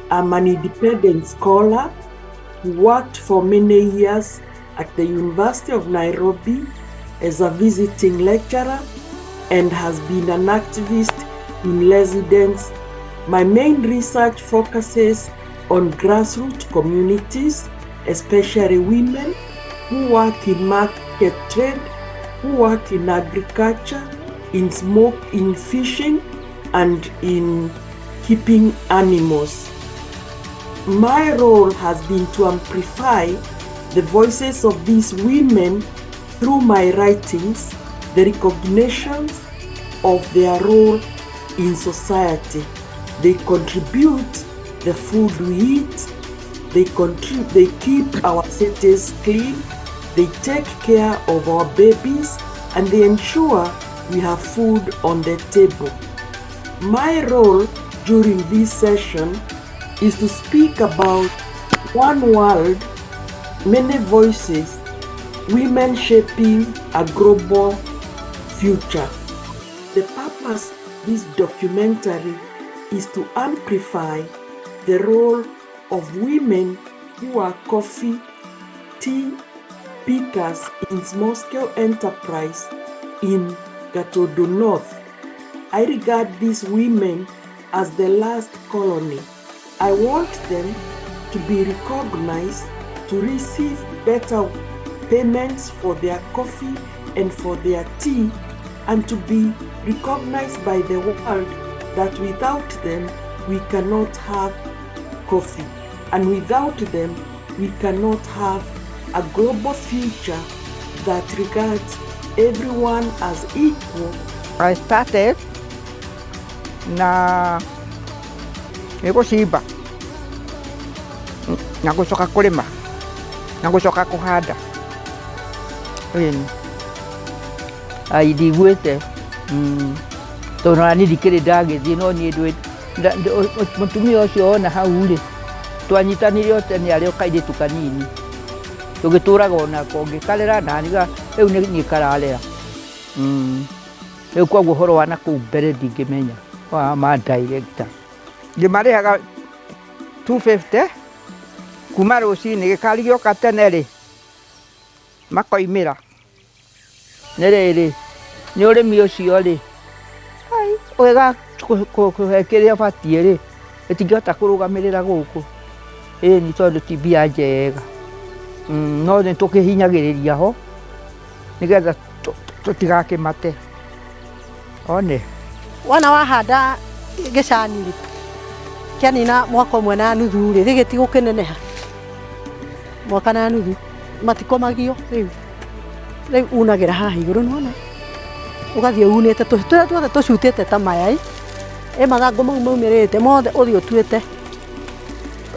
I'm an independent scholar who worked for many years at the University of Nairobi as a visiting lecturer and has been an activist in residence. My main research focuses on grassroots communities, especially women who work in market trade, who work in agriculture, in fishing, and in keeping animals. My role has been to amplify the voices of these women through my writings, the recognition of their role in society. They contribute the food we eat, they keep our cities clean, they take care of our babies, and they ensure we have food on the table. My role during this session is to speak about one world, many voices, women shaping a global future. The purpose of this documentary is to amplify the role of women who are coffee, tea pickers in small-scale enterprise in Gatodo North. I regard these women as the last colony. I want them to be recognized, to receive better payments for their coffee and for their tea, and to be recognized by the world that without them we cannot have coffee, and without them we cannot have a global future that regards everyone as equal. I started na nigucimba na gucoka kurima na gucoka kuhanda ndiguite tondu nani ndikiri ndagithie no nie mutumia ucio ona hau ri twanyitanire ote ni ario kairitu kanini tugituraga onako ngikarera naniga riu ni kararera riu koguo horo wa na kuu mbere ndingimenya wa ma director ngimarihaga 250 kuma rucini gikari gioka tene ri makoimira ni riri ni urimi ucio ri wega kuhekiria batie ri itingihota kurugamirira guku ni tondu ti mbia njega no ni tukihinyagiriria ho nigetha tutigakimate one wana wahanda gicani ri kianina mwaka umwe na nuthu ri rigiti gukineneha mwaka na nuthu matikomagio riu unagira haha iguru nona ugathie unite turia tuothe tucutite ta mayai mathangu mau maumirite mothe uthie utuite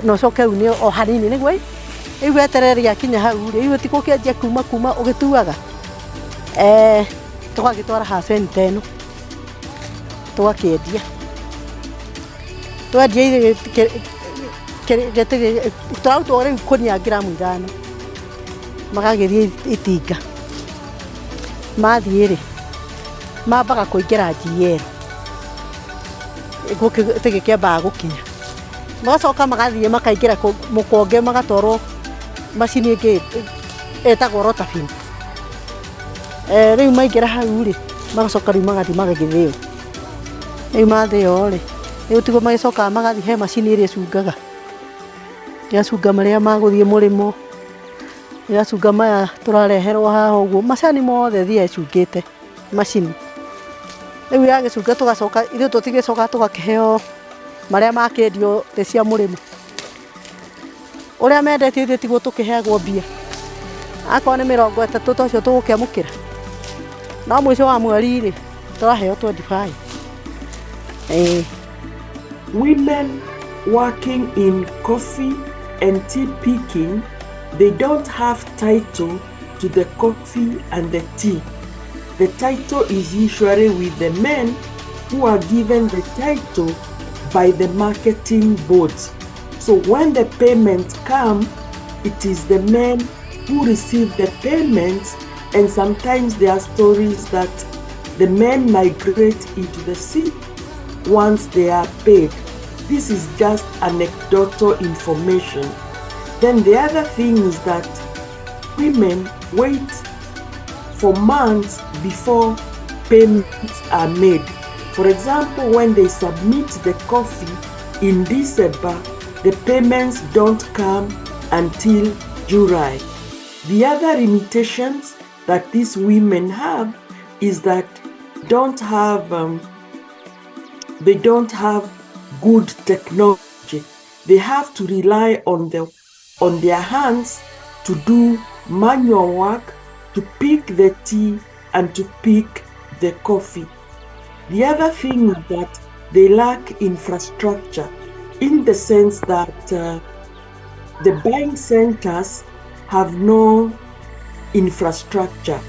no coke uni o hanini niguo riu wetereria kinya hau riu tikukianjia kuma ugituaga tugagitwara ha center ino tugakiendia twendia turautua riu kunia gramu 5 magagithie itinga mathie ri mambaga kuingira GL tigikiambaga gukinya magacoka magathie makaingira mukonge magatwarwo macini ingi etagwo rotafin riu maingira hau ri magacoka riu magathie magagithio riu mathio ri riu tiguo magicoka magathie he macini iria icungaga yacunga maria maguthie murimo yacunga maya turareherwo haha uguo macani mothe thie icungite macini riu yagicunga tugacoka ithuĩ tutigicoka tugakiheo maria makendio thĩ cia mũrĩmo uria mendetio ithuĩ tiguo tukiheagwo mbia akorwo nĩ 30 tocio tũgũkĩamũkĩra no mũico wa mweri rĩ turaheo 25. Women working in coffee and tea picking, they don't have title to the coffee and the tea. The title is usually with the men who are given the title by the marketing boards. So when the payments come, it is the men who receive the payments, and sometimes there are stories that the men migrate into the sea once they are paid. this is just anecdotal information. Then the other thing is that women wait for months before payments are made. For example, when they submit the coffee in December, the payments don't come until July. The other limitations that these women have is that they don't have good technology. They have to rely on their hands to do manual work, to pick the tea and to pick the coffee. The other thing is that they lack infrastructure, in the sense that the buying centers have no infrastructure.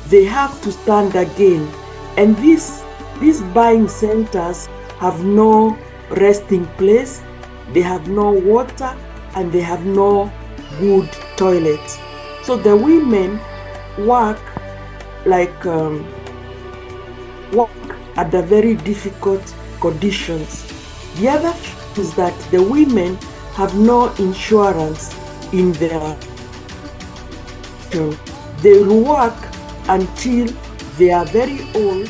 They have to stand again, and these buying centers have no resting place, they have no water, and they have no good toilets. So the women work under very difficult conditions. The other thing is that the women have no insurance in their they will work until they are very old.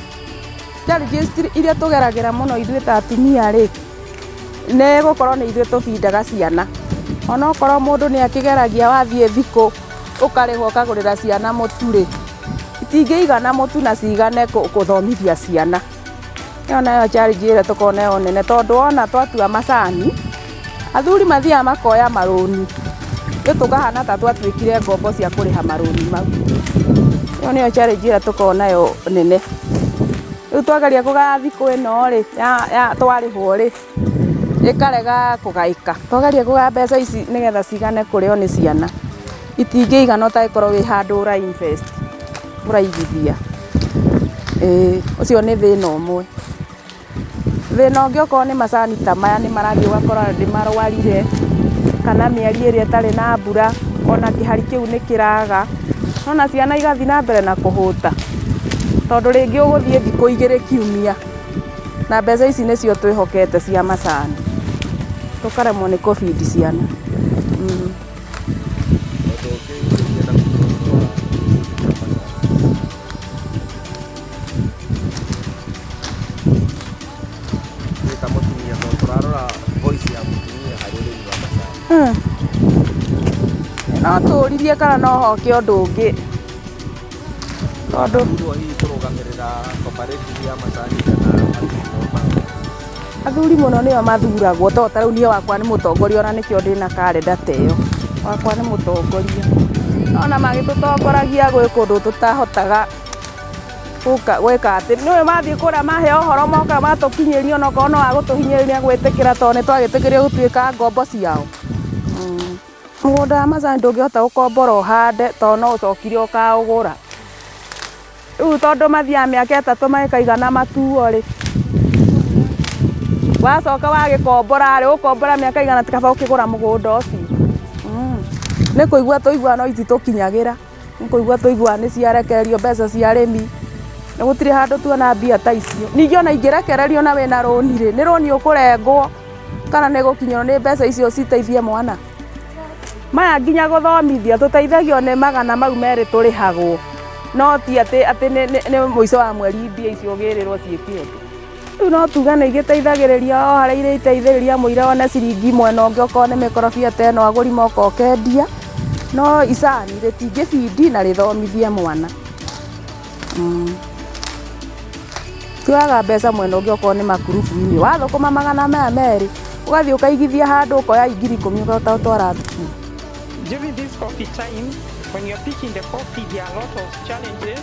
Challenges iria tugeragera muno ithuĩ ta atumia rĩ nĩ gũkorwo nĩ ithuĩ tũbindaga ciana. Ona okorwo mũndũ nĩ akĩgeragia wathiĩ thikũ ũkarĩhwo ũkagũrĩra ciana mũtu rĩ, itingĩigana mũtu na cigane gũthomithia ciana. Ĩyo nayo challenge ĩrĩa tũkoragwo nayo nene, tondũ ona twatua macani athuri mathiaga makoya marũni, rĩu tũkahana ta twatuĩkire ngombo cia kũrĩha marũni mau. Ĩyo nĩyo challenge ĩrĩa tũkoragwo nayo nene. Rĩu twageria kũgaya thikũ ĩno rĩ twarĩhwo rĩ ĩkarega kũgaĩka. Twageria kũgaya mbeca ici nĩgetha cigane kũrĩo nĩ ciana, itingĩigana ũtagĩkorwo wĩ handũ ũra-invest, ũraigithia. Ũcio nĩ thĩna ũmwe. Thĩna ũngĩ okorwo nĩ macani ta maya nĩ marathiĩ ũgakora nĩ marwarire, kana mĩeri ĩrĩa ĩtarĩ na mbura, ona kĩhari kĩu nĩ kĩraga, ona ciana igathiĩ na mbere na kũhũta, tondũ rĩngĩ ũgũthiĩ thikũ igĩrĩ kiumia na mbeca ici nĩcio twĩhokete cia macani, tũkaremwo nĩ kũbindi ciana. No tũririe kana no hoke ũndũ ũngĩ, tondũ athuri mũno nĩo mathuragwo, tondũ ta rĩu niĩ wakwa nĩ mũtongoria, ona nĩkĩo ndĩna karenda ta ĩyo, wakwa nĩ mũtongoria. Ona magĩtũtongoragia gwĩ kũndũ tũtahotaga gwĩka atĩ, nĩwe mathiĩ kũrĩa mahe ũhoro moka matũkinyĩria, ona okorwo no agũtũhinyĩrĩria gwĩtĩkĩra, tondũ nĩ twagĩtĩkĩrio gũtuĩka ngombo ciao. Mũgũnda wa macani ndũngĩhota gũkombora ũhande, tondũ no ũcokire ũkaũgũra. Rĩu tondũ mathiaga mĩaka ĩtatũ magĩkaigana matuo rĩ, wacoka wagĩkombora rĩ, ũkombora mĩaka igana tikaba ũkĩgũra mũgũnda ũcio. Nĩ kũigua tũiguaga no ititũkinyagĩra, nĩ kũigua tũiguaga nĩ ciarekererio mbeca cia arĩmi, nĩ gũtirĩ handũ tuona mbia ta icio. Ningĩ ona ingĩrekererio na wĩna rũni rĩ, nĩ rũni ũkũrengwo kana nĩ gũkinyĩrwo nĩ mbeca icio citeithie mwana? Maya nginya gũthomithia tũteithagio nĩ magana mau merĩ tũrĩhagwo, no ti atĩ nĩ mũico wa mweri mbia icio ũgĩrĩrwo ciĩ kĩũndũ. Rĩu no tuga nĩ igĩteithagĩrĩria o harĩa irĩa iteithĩrĩria mũira one ciringi mwena ũngĩ, okorwo nĩ mĩkorobia ta ĩno agũri moka ũkendia, no icani rĩtingĩbindi na rĩthomithie mwana. Tuoyaga mbeca mwena ũngĩ okorwo nĩ makurubu-inĩ, wathũkũma magana maya merĩ ũgathiĩ ũkaigithia handũ ũkoya ngiri 10 ũkahota gũtwara thukuru. During this coffee time, when you're picking the coffee, there are a lot of challenges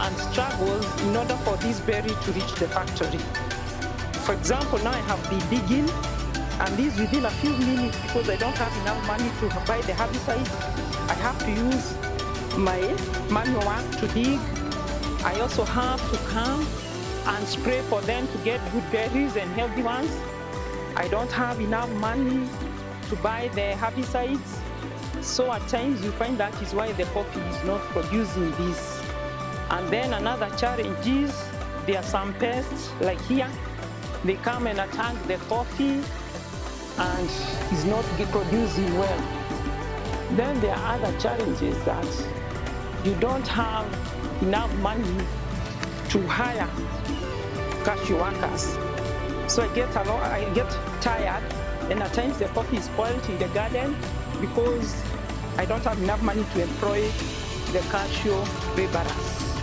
and struggles in order for this berry to reach the factory. For example, now I have been digging, and this within a few minutes, because I don't have enough money to buy the herbicide, I have to use my manual work to dig. I also have to come and spray for them to get good berries and healthy ones. I don't have enough money to buy the herbicides. So at times you find that is why the coffee is not producing this. And then another challenge is there are some pests like here they come and attack the coffee and is not producing well. Then there are other challenges that you don't have enough money to hire cashew workers. So I get tired, and at times the coffee is spoiled in the garden because I don't have enough money to employ the cashew laborers.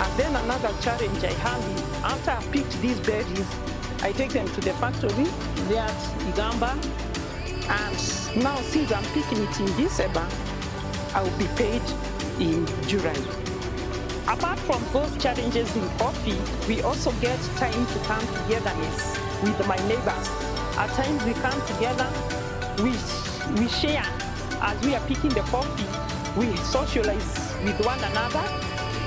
And then another challenge I have is after I picked these berries, I take them to the factory there at Igamba, and now since I'm picking it in December, I will be paid in July. Apart from those challenges in coffee, we also get time to come togetherness with my neighbors. At times we come together, we share as we are picking the coffee, we socialize with one another.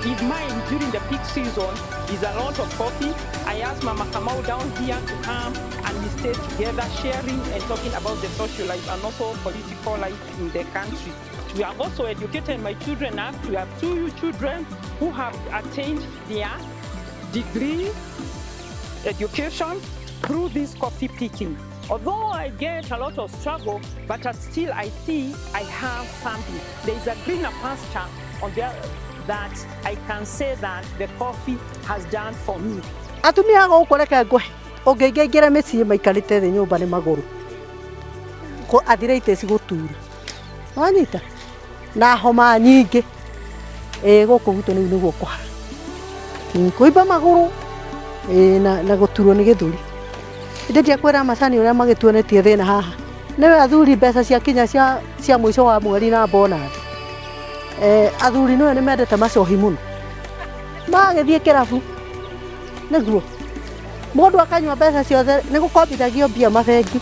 If mine during the peak season is a lot of coffee, I ask Mama Kamau down here to come and we stay together sharing and talking about the social life and also political life in the country. We have also educated my children up. We have 2 children who have attained their degree education through this coffee picking. Although I get a lot of struggle, but still I see I have something. There is a greener pasture on there that I can say that the coffee has done for me. Atumia gũkũ reke ngũhe ũngĩingĩra mĩciĩ maikarĩte thĩ nyũmba nĩ magũrũ arthritis gũtura wanyita na homa nyingĩ gũkũ gwitũ nĩguo kũhara kũimba magũrũ na gũturwo nĩ gĩthũri. Ndĩrĩa kwĩra macani ũrĩa magĩtuonetie thĩna haha nĩwe athuri mbeca ciakinya cia mũico wa mweri na bonus. Athuri nĩwe nĩmendete macohi mũno magĩthiĩ kĩrabu nĩguo mũndũ akanyua mbeca ciothe nĩgũkombithagio mbia mabengi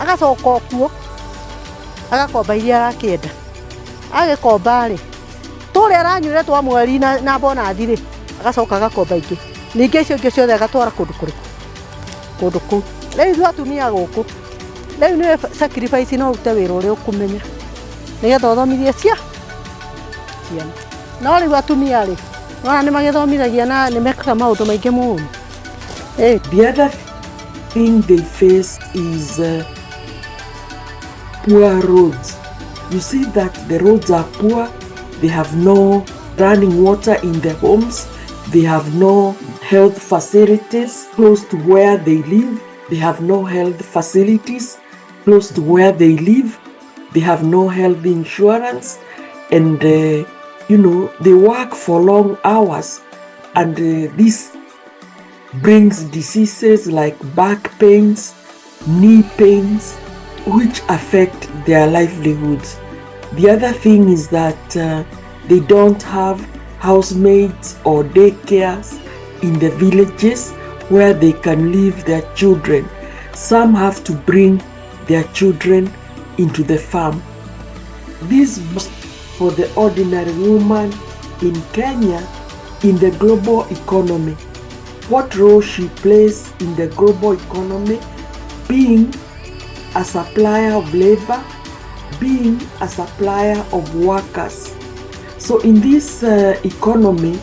agacoka okuo agakomba iria arakĩenda agĩkomba-rĩ tũrĩa aranyuire twa mweri na bonathi-rĩ agacoka agakomba ingĩ ningĩ icio ingĩ ciothe agatwara kũndũ kũu. Rĩu ithuĩ atumia gũkũ rĩu nĩwe sacrifice no ũrute wĩra ũrĩa ũkũmenya nĩgetha ũthomithie ciana no rĩu atumia-rĩ nĩwona nĩmagĩthomithagia na nĩmekaga maũndũ maingĩ mũno. The other thing they face is poor roads. You see that the roads are poor, they have no running water in their homes, they have no health facilities close to where they live, they have no health facilities close to where they live, they have no health insurance, and they work for long hours, and this brings diseases like back pains, knee pains, which affect their livelihoods. The other thing is that they don't have housemaids or daycares in the villages where they can leave their children. Some have to bring their children into the farm. This was for the ordinary woman in Kenya in the global economy. What role she plays in the global economy, being a supplier of labor, being a supplier of workers. So in this economy,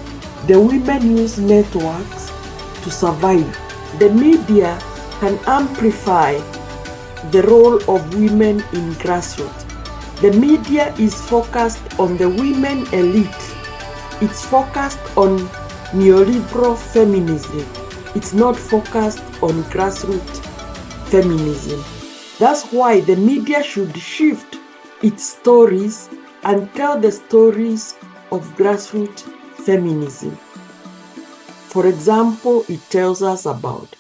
the women use networks to survive. The media can amplify the role of women in grassroots. The media is focused on the women elite. It's focused on neoliberal feminism. It's not focused on grassroots feminism. That's why the media should shift its stories and tell the stories of grassroots feminism. For example, it tells us about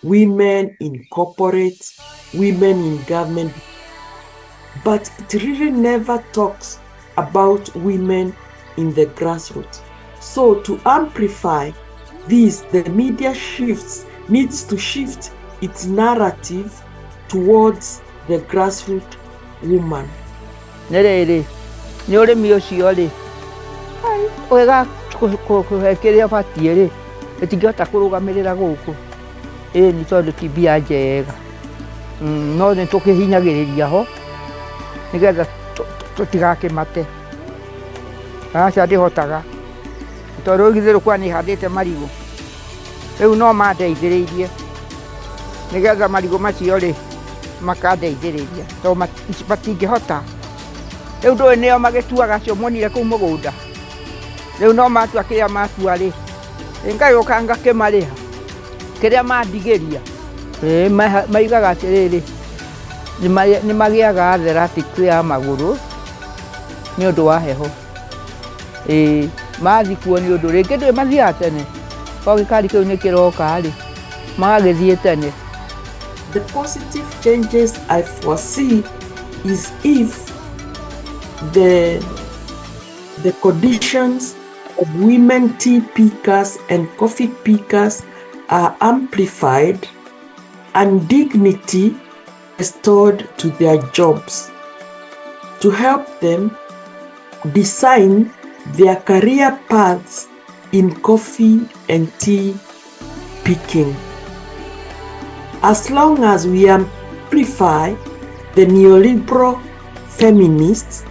women in corporates, women in government, but it really never talks about women in the grassroots. So to amplify this, the media needs to shift its narrative towards the grassroots woman. Nĩ ũrĩmi ũcio-rĩ wega kũhe kĩrĩa ũbatiĩ-rĩ ĩtingĩhota kũrũgamĩrĩra gũkũ nĩ tondũ ti mbia njega no nĩ tũkĩhinyagĩrĩria ho nĩgetha tũtigakĩmate aca ndĩhotaga tondũ githĩ rũkwa nĩ handĩte marigũ rĩu no mandeithĩrĩirie nigetha marigo macio ri makandeithĩrĩria tondũ matingĩhota. Rĩu ndũĩ nĩo magĩtuaga acio muonire kũu mũgũnda. Rĩu no matua kĩrĩa matua rĩ, ngagĩũka ngakĩmarĩha kĩrĩa mandigĩria. Maigaga atĩrĩrĩ, nĩ magĩaga arthritic ya magũrũ nĩ ũndũ wa heho. Mathiĩ kuo nĩ ũndũ rĩngĩ ndũĩ mathiaga tene, o gĩkari kĩu nĩ kĩroka rĩ, magagĩthiĩ tene. The positive changes I foresee is if the conditions of women tea pickers and coffee pickers are amplified and dignity restored to their jobs, to help them design their career paths in coffee and tea picking. As long as we amplify the neoliberal feminists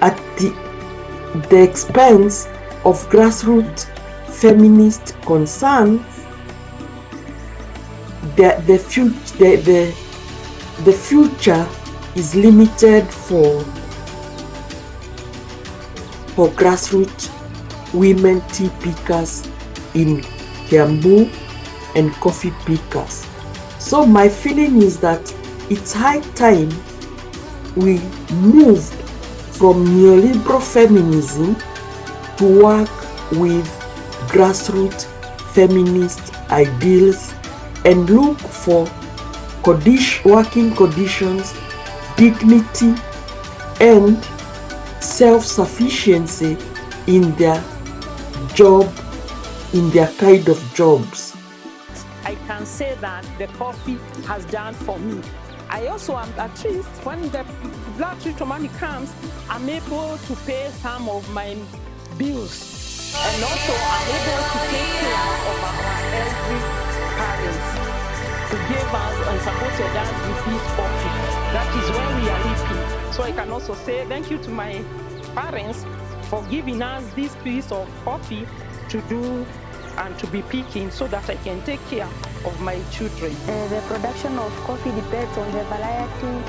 at the expense of grassroots feminist concerns, the future is limited for grassroots women tea pickers in Kiambu and coffee pickers. So my feeling is that it's high time we moved from neoliberal feminism to work with grassroots feminist ideals and look for working conditions, dignity, and self-sufficiency in their job, in their kind of jobs. I can say that the coffee has done for me. I also am, at least when the Black Little money comes, I'm able to pay some of my bills. And also I'm able to take care of our elderly parents, to give us and support us with this coffee. That is where we are living. So I can also say thank you to my parents for giving us this piece of coffee to do and to be picking so that I can take care of my children. The production of coffee depends on the variety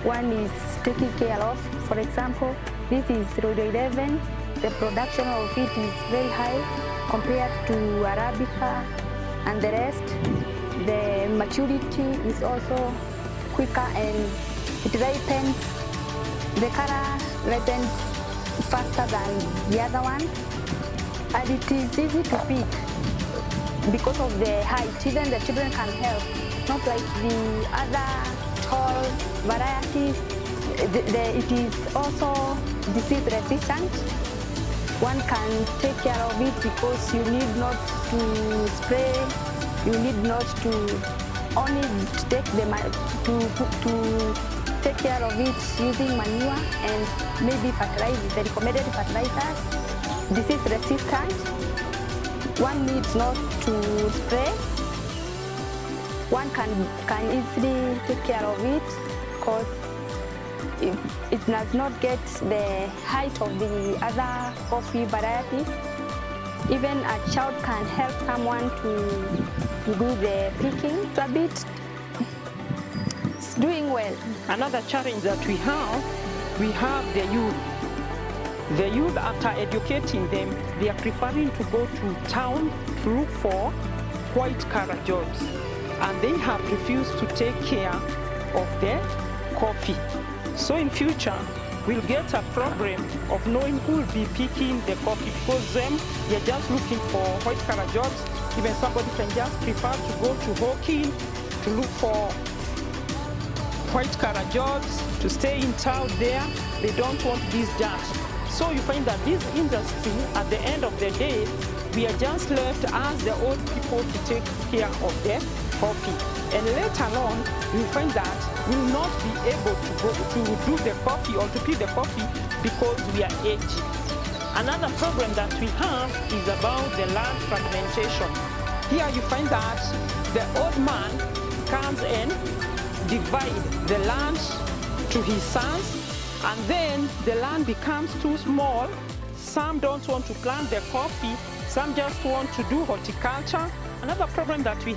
one is taking care of. For example, this is Rodo 11. The production of it is very high compared to Arabica and the rest. The maturity is also quicker and it ripens. The color ripens faster than the other one. And it is easy to pick because of the height. Even the children can help, not like the other tall varieties. It is also disease resistant. One can take care of it because you need not to spray, you need not to only take to take care of it using manure and maybe fertilizer, the recommended fertilizers. Disease resistant. One needs not to spray. One can easily take care of it because it does not get the height of the other coffee varieties. Even a child can help someone to do the picking. It's a bit doing well. Another challenge that we have the youth. The youth, after educating them, they are preferring to go to town to look for white-collar jobs. And they have refused to take care of the coffee. So in future, we'll get a problem of knowing who will be picking the coffee because them, they're just looking for white-collar jobs. Even somebody can just prefer to go to Hawking to look for white-collar jobs, to stay in town there. They don't want this dirt. So you find that this industry, at the end of the day, we are just left as the old people to take care of the coffee. And later on, you find that we will not be able to go to do the coffee or to pick the coffee because we are aging. Another problem that we have is about the land fragmentation. Here you find that the old man comes and divides the land to his sons, and then the land becomes too small. Some don't want to plant the coffee Some just want to do horticulture. Another problem that we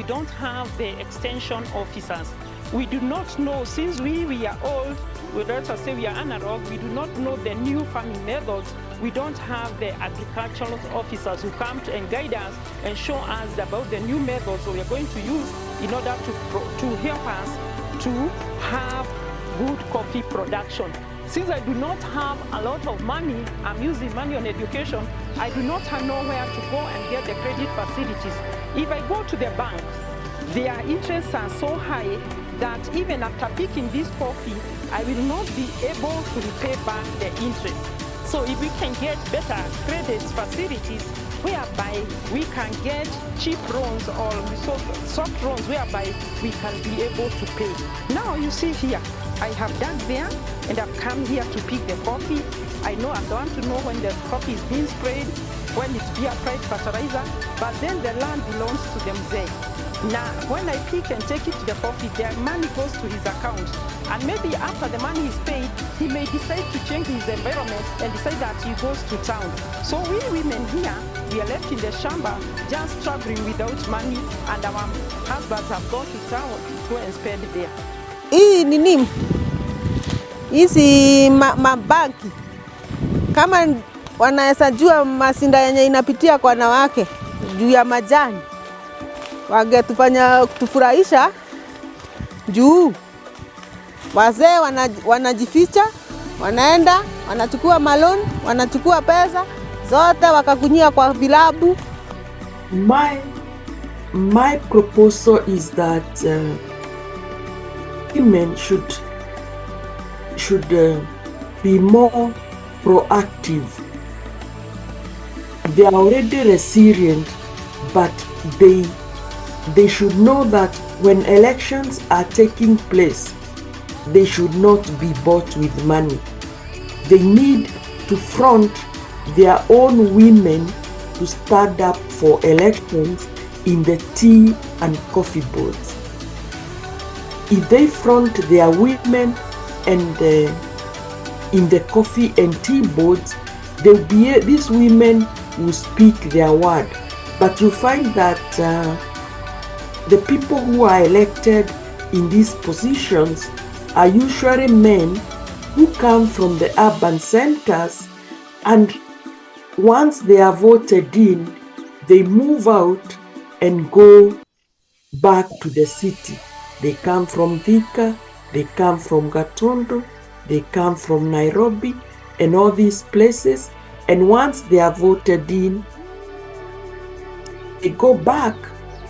don't have the extension officers. We do not know, since we are old, let us say we are analog, we do not know the new farming methods. We don't have the agricultural officers who come and guide us and show us about the new methods we are going to use in order to help us to have good coffee production. Since I do not have a lot of money, I'm using money on education, I do not know where to go and get the credit facilities. If I go to the banks, their interests are so high that even after picking this coffee, I will not be able to repay back the interest. So if we can get better credit facilities whereby we can get cheap loans or soft loans whereby we can be able to pay. Now you see here, I have dug there and I've come here to pick the coffee. I know I want to know when the coffee is being sprayed, when it's being applied fertilizer, but then the land belongs to them there. Now, when I pick and take it to the coffee, the money goes to his account. And maybe after the money is paid, he may decide to change his environment and decide that he goes to town. So we women here, we are left in the shamba, just traveling without money, and our husbands have gone to town to go and spend there. Hii ni nini? Hizi mabanki kama wanaweza jua masinda yenye inapitia kwa wanawake juu ya majani, wangetufanya kutufurahisha juu wazee wanajificha, wanaenda wanachukua malon, wanachukua pesa zote wakakunyia kwa vilabu. My proposal is that women should be more proactive. They are already resilient, but they should know that when elections are taking place, they should not be bought with money. They need to front their own women to stand up for elections in the tea and coffee boards. If they front their women and in the coffee and tea boards, these women will speak their word. But you find that the people who are elected in these positions are usually men who come from the urban centers, and once they are voted in, they move out and go back to the city. They come from Thika, they come from Gatundu, they come from Nairobi and all these places, and once they are voted in, they go back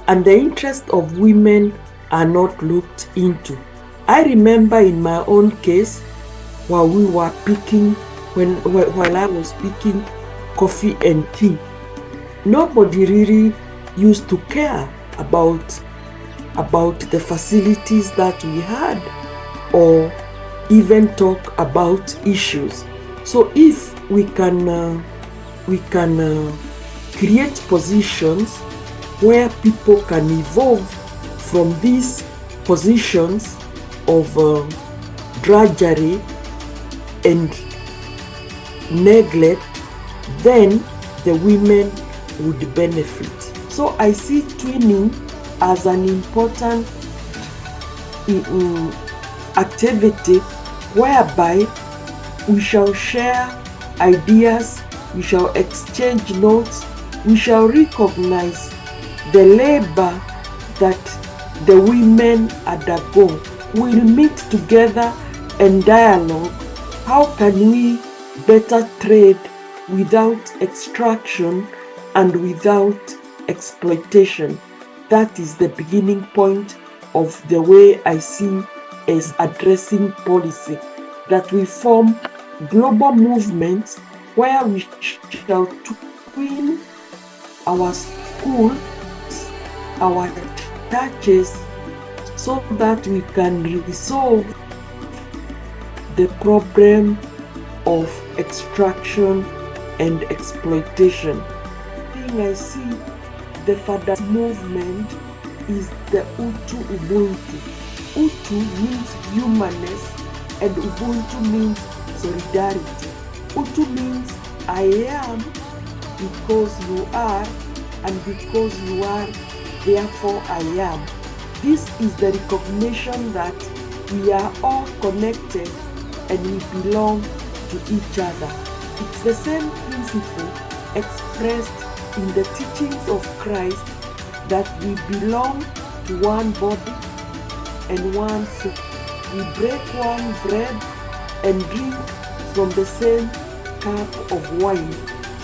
and the interests of women are not looked into. I remember in my own case, while we were picking, while I was picking coffee and tea, nobody really used to care about the facilities that we had or even talk about issues. So if we can create positions where people can evolve from these positions of drudgery and neglect, then the women would benefit. So I see twinning as an important activity whereby we shall share ideas, we shall exchange notes, we shall recognize the labor that the women undergo. We'll meet together and dialogue. How can we better trade without extraction and without exploitation? That is the beginning point of the way I see as addressing policy, that we form global movements where we shall twin our schools, our churches, so that we can resolve the problem of extraction and exploitation. The thing I see the Fathers movement is the Utu Ubuntu. Utu means humanness and Ubuntu means solidarity. Utu means I am because you are, and because you are, therefore I am. This is the recognition that we are all connected and we belong to each other. It's the same principle expressed in the teachings of Christ that we belong to one body and one soul. We break one bread and drink from the same cup of wine.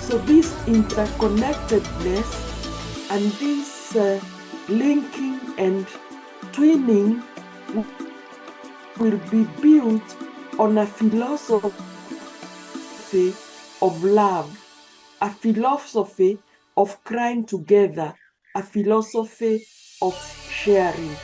So this interconnectedness and this linking and twinning will be built on a philosophy of love, a philosophy of crying together, a philosophy of sharing.